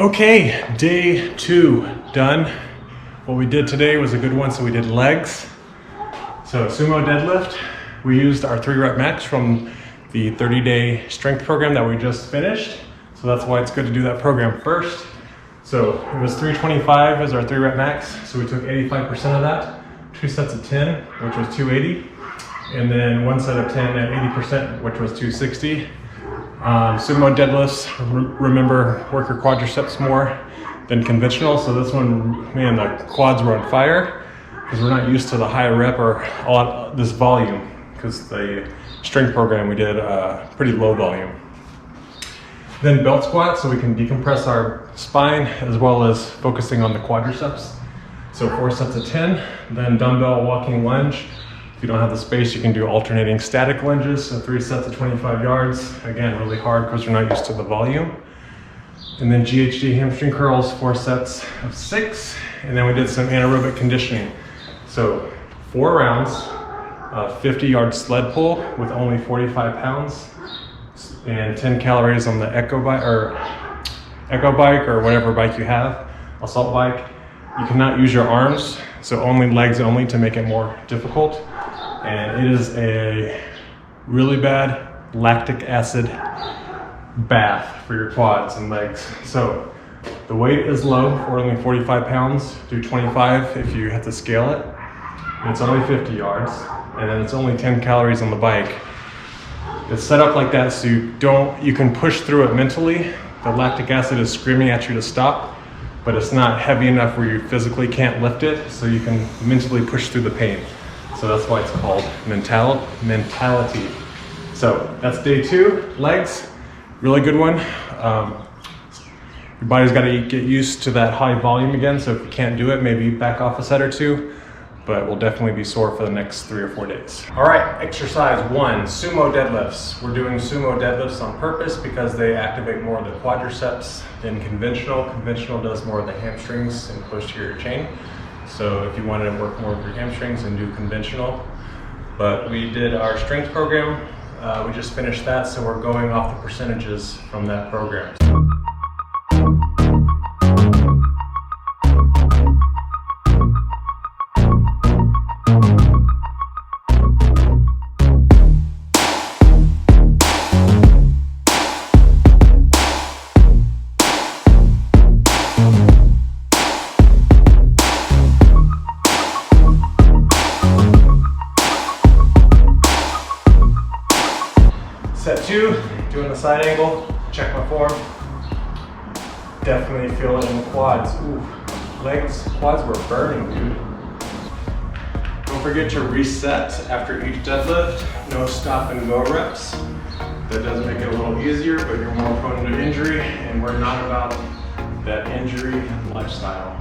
Okay, day 2 done. What we did today was a good one, so we did legs. So sumo deadlift, we used our 3 rep max from the 30-day strength program that we just finished. So that's why it's good to do that program first. So it was 325 as our 3 rep max. So we took 85% of that, 2 sets of 10, which was 280. And then 1 set of 10 at 80%, which was 260. Sumo deadlifts, remember, work your quadriceps more than conventional. So this one, man, the quads were on fire because we're not used to the high rep or this volume, because the strength program we did pretty low volume. Then belt squat, so we can decompress our spine as well as focusing on the quadriceps. So 4 sets of 10, then dumbbell walking lunge. If you don't have the space, you can do alternating static lunges, so 3 sets of 25 yards. Again, really hard because you're not used to the volume. And then GHD hamstring curls, 4 sets of 6. And then we did some anaerobic conditioning. So 4 rounds, 50-yard sled pull with only 45 pounds, and 10 calories on the echo bike or whatever bike you have, assault bike. You cannot use your arms, so only legs only to make it more difficult. And it is a really bad lactic acid bath for your quads and legs. So the weight is low, for only 45 pounds, do 25 if you have to scale it. And it's only 50 yards, and then it's only 10 calories on the bike. It's set up like that so you can push through it mentally. The lactic acid is screaming at you to stop, but it's not heavy enough where you physically can't lift it, so you can mentally push through the pain. So that's why it's called mentality. So that's day 2, legs, really good one. Your body's got to get used to that high volume again, so if you can't do it, maybe back off a set or 2, but we'll definitely be sore for the next 3 or 4 days. All right, exercise 1, sumo deadlifts. We're doing sumo deadlifts on purpose because they activate more of the quadriceps than conventional. Conventional does more of the hamstrings and posterior chain. So if you wanted to work more with your hamstrings, and do conventional. But we did our strength program. We just finished that, so we're going off the percentages from that program. Set 2, doing the side angle, check my form. Definitely feel it in the quads. Ooh, legs, quads were burning, dude. Don't forget to reset after each deadlift. No stop and go reps. That does make it a little easier, but you're more prone to injury, and we're not about that injury lifestyle.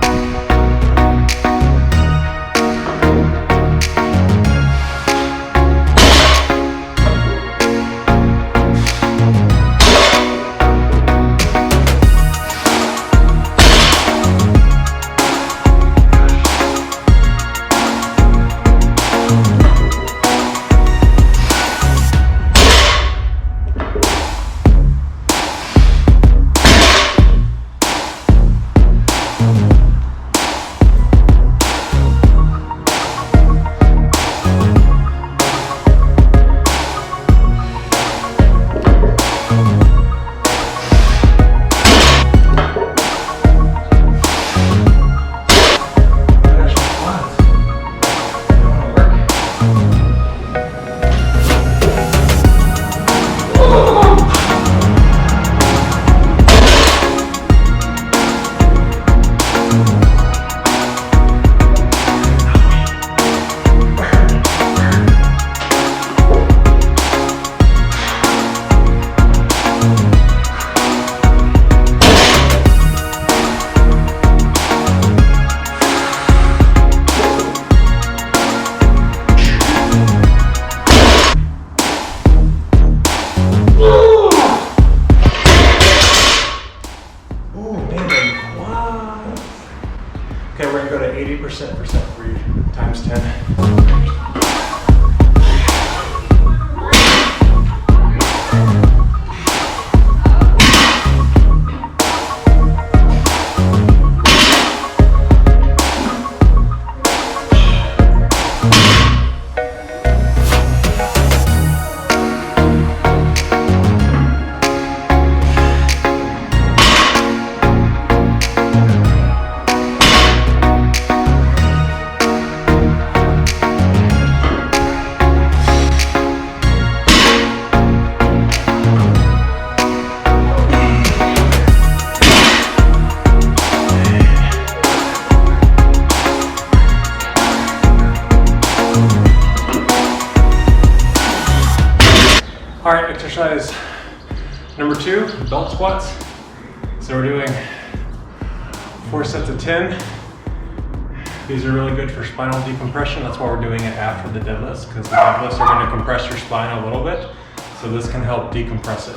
Okay, we're gonna go to 80% for set 3 times 10. All right, exercise number 2, belt squats. So we're doing 4 sets of 10. These are really good for spinal decompression. That's why we're doing it after the deadlifts, because the deadlifts are going to compress your spine a little bit. So this can help decompress it.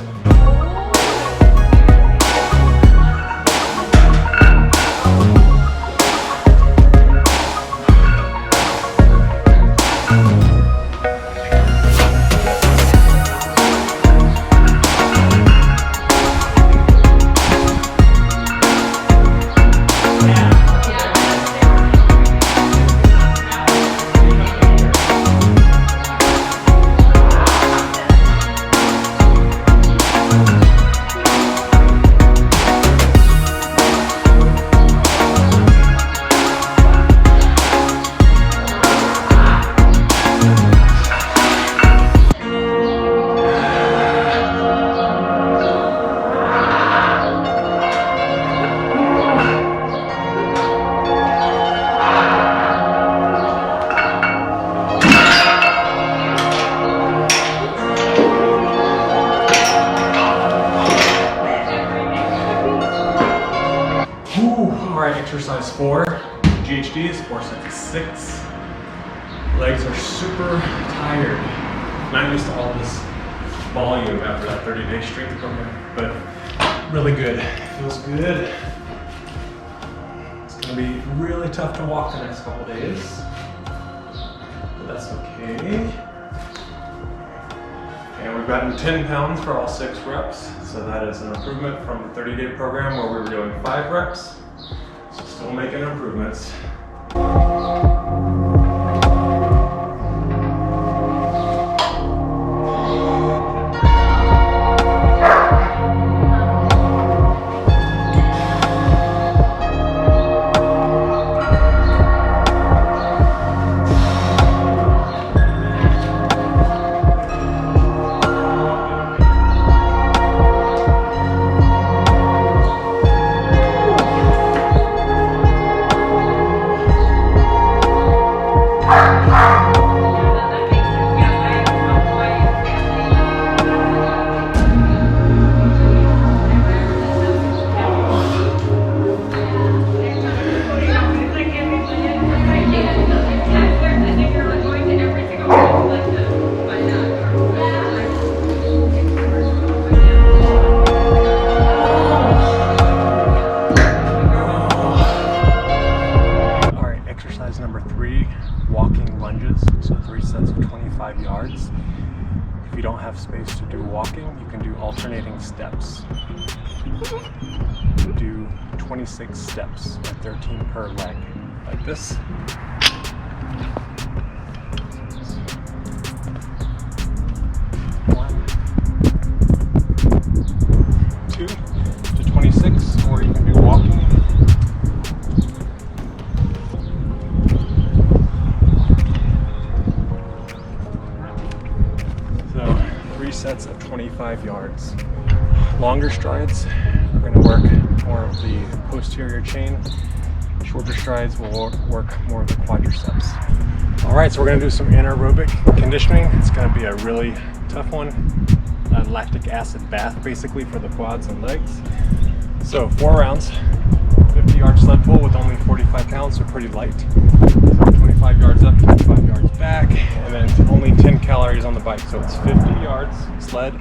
Exercise 4, GHDs, 4 sets of 6. Legs are super tired. Not used to all this volume after that 30-day strength program, but really good. Feels good. It's going to be really tough to walk the next couple days, but that's okay. And we've gotten 10 pounds for all 6 reps, so that is an improvement from the 30-day program where we were doing 5 reps. Still making improvements. Number 3, walking lunges, so 3 sets of 25 yards. If you don't have space to do walking, you can do alternating steps. Do 26 steps, at 13 per leg, like this. 1, 2 to 26, or you can do walking. Sets of 25 yards. Longer strides are going to work more of the posterior chain. Shorter strides will work more of the quadriceps. Alright, so we're going to do some anaerobic conditioning. It's going to be a really tough one. A lactic acid bath basically for the quads and legs. So 4 rounds, 50-yard sled pull with only 45 pounds, so pretty light. So 25 yards up, 25 yards back, and then only 10 calories on the bike. So it's 50 yards sled,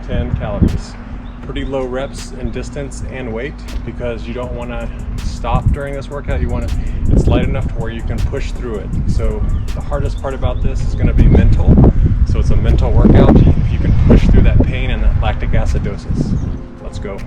10 calories. Pretty low reps in distance and weight because you don't want to stop during this workout. It's light enough to where you can push through it. So the hardest part about this is going to be mental. So it's a mental workout. If you can push through that pain and that lactic acidosis. Let's go.